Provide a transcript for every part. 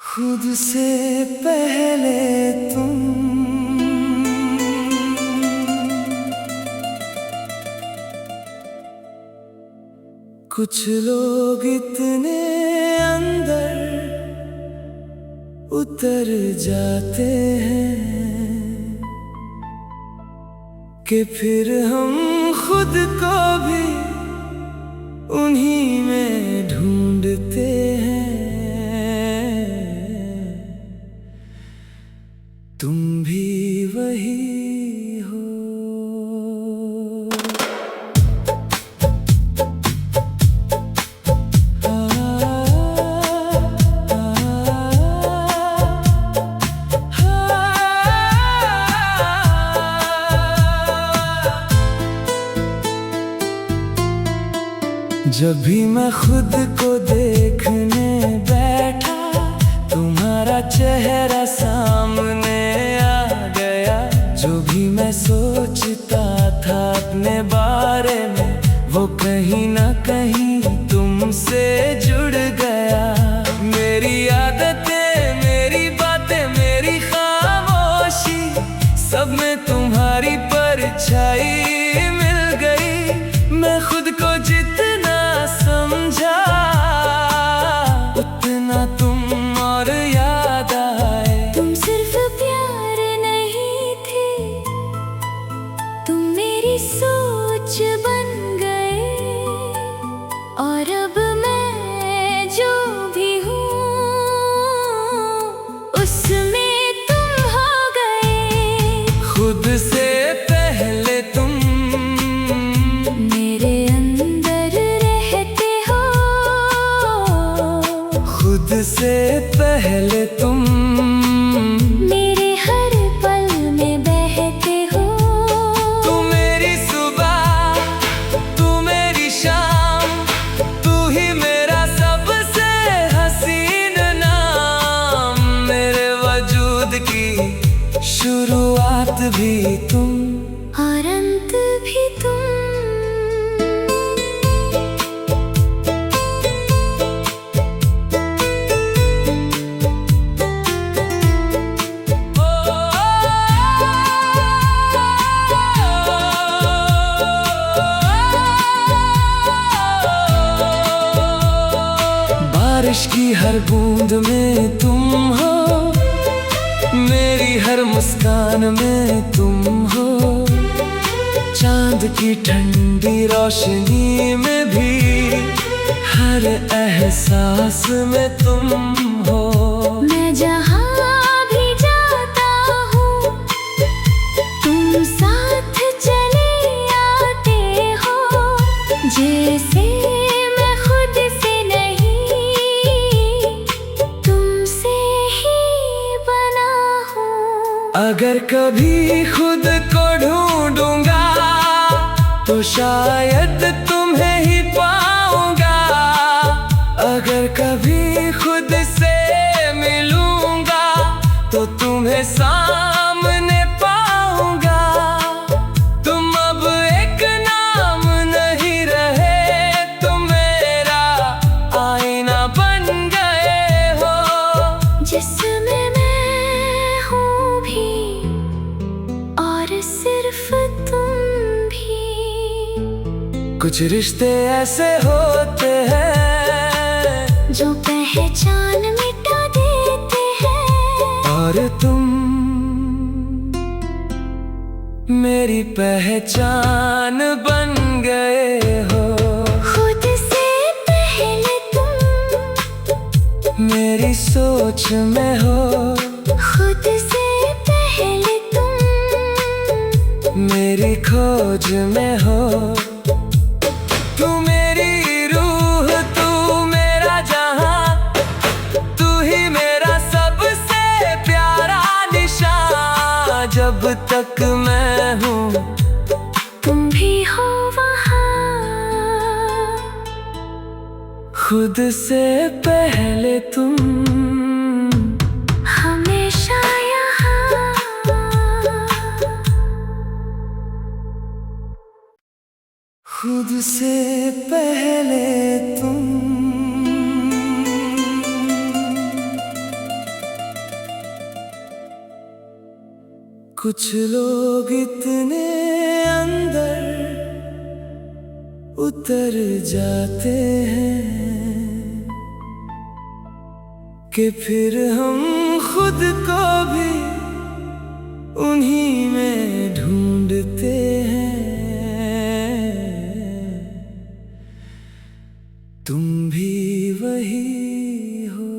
खुद से पहले तुम कुछ लोग इतने अंदर उतर जाते हैं कि फिर हम खुद को भी उन्हीं में ढूंढते हैं। तुम भी वही हो। जब भी मैं खुद को देखने बैठा, तुम्हारा चेहरा सामने आ गया। जो भी मैं सोचता था अपने बारे में, वो कहीं ना कहीं तुमसे जुड़ गया। मेरी आदतें, मेरी बातें, मेरी खामोशी, सब में तुम्हारी परछाई मिल गई। मैं खुद को जितना समझा, उतना तुम और याद आए। तुम सिर्फ प्यार नहीं थे, तुम मेरी सोच बन गए। और अब मैं जो भी हूँ, उसमें तुम हो गए। खुद से पहले तुम मेरे अंदर रहते हो। खुद से पहले तुम मेरे हर पल में बहते हो। तू मेरी सुबह, तू मेरी शाम, तू ही मेरा सबसे हसीन नाम। मेरे वजूद की शुरुआत भी तुम और अंत भी तुम। बारिश की हर बूंद में तुम हो, मेरी हर मुस्कान में तुम हो। चांद की ठंडी रोशनी में भी हर एहसास में तुम हो। मैं जहाँ भी जाता हूँ, तुम साथ चले आते हो। जैसे मैं खुद से नहीं, तुमसे ही बना हूँ। अगर कभी खुद को ढूंढूंगा, तो शायद तुम्हें ही पाऊंगा। अगर कभी खुद से मिलूंगा, तो तुम्हें सामने पाऊंगा। तुम अब एक नाम नहीं रहे, तुम मेरा आईना बन गए हो। जिसमें मैं हूँ भी, और सिर्फ तुम भी। कुछ रिश्ते ऐसे होते हैं जो पहचान मिटा देते हैं। और तुम मेरी पहचान बन गए हो। खुद से पहले तुम मेरी सोच में हो। खुद से पहले तुम मेरी खोज में हो। तू मेरी रूह, तू मेरा जहां, तू ही मेरा सबसे प्यारा निशान। जब तक मैं हूँ, तुम भी हो वहाँ। खुद से पहले तुम हमेशा यहाँ। खुद से पहले तुम कुछ लोग इतने अंदर उतर जाते हैं कि फिर हम खुद को भी उन्हीं में ढूंढते हैं। तुम भी वही हो।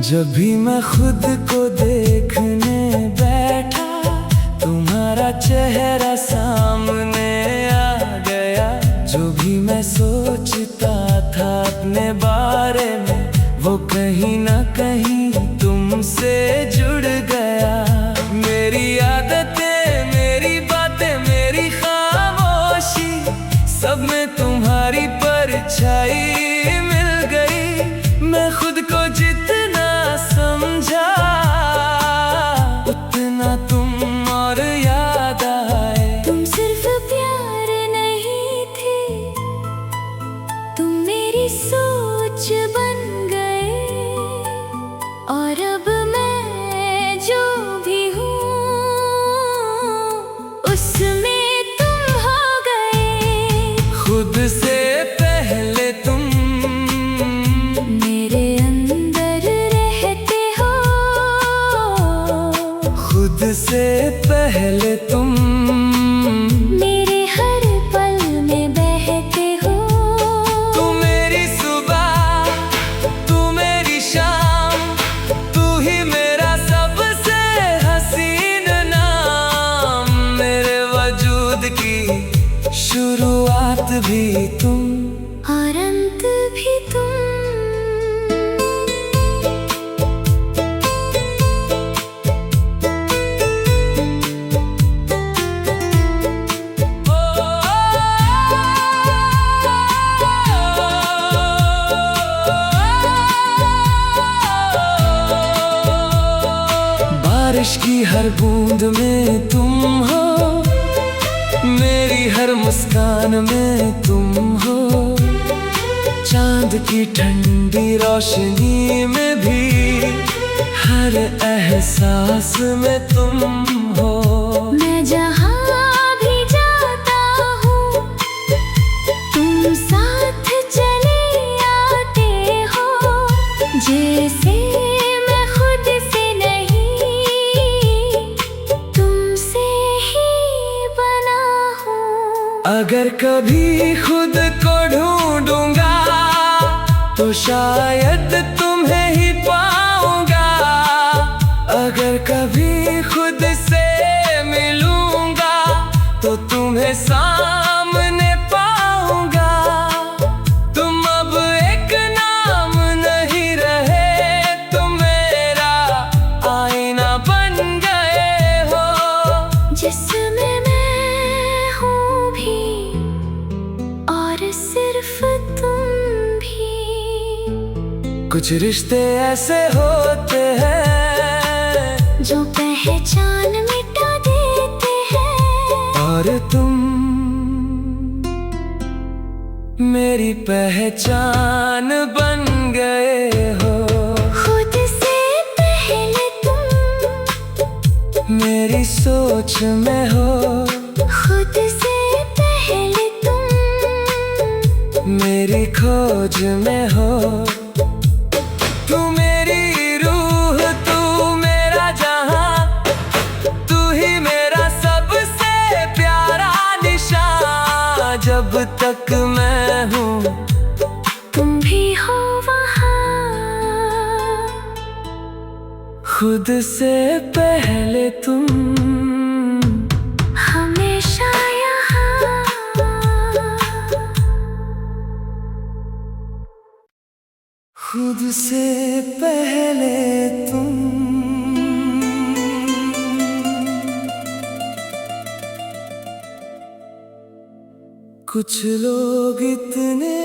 जब भी मैं खुद को देखने बैठा, तुम्हारा चेहरा सामने आ गया। जो भी मैं सोचता था अपने बारे में, वो कहीं ना कहीं तुमसे जुड़ गया। मेरी आदतें, मेरी बातें, मेरी खामोशी, सब में तुम्हारी परछाई मिल गई। मैं खुद को जितना समझा, उतना तुम और याद आए। तुम सिर्फ प्यार नहीं थे, तुम मेरी सोच बन गए। और अब मैं जो भी हूँ, उसमें तुम हो गए। खुद से पहले तुम मेरे अंदर रहते हो। खुद से पहले तुम मेरे हर पल में बहते हो। तू मेरी सुबह, तू मेरी शाम, तू ही मेरा सबसे हसीन नाम। मेरे वजूद की शुरुआत भी तुम और अंत भी तुम। बारिश की हर बूंद में तुम हो, मेरी हर मुस्कान में तुम हो। चांद की ठंडी रोशनी में भी, हर एहसास में तुम हो। मैं जहाँ भी जाता हूँ, तुम साथ चले आते हो। जैसे मैं खुद से नहीं, तुमसे ही बना हूँ। अगर कभी खुद को ढूंढूंगा, तो शायद तुम्हें ही पाऊंगा। अगर कभी खुद से मिलूंगा, तो तुम्हें सामने पाऊंगा। तुम अब एक नाम नहीं रहे, तुम मेरा आईना बन गए हो। जिसमें मैं हूँ भी, और सिर्फ तुम भी। कुछ रिश्ते ऐसे होते हैं जो पहचान मिटा देते हैं। और तुम मेरी पहचान बन गए हो। खुद से पहले तुम मेरी सोच में हो। खुद से पहले तुम मेरी खोज में हो। तू मेरी रूह, तू मेरा जहां, तू ही मेरा सबसे प्यारा निशान। जब तक मैं हूँ, तुम भी हो वहाँ। खुद से पहले तुम हमेशा यहाँ। खुद से पहले तुम। कुछ लोग इतने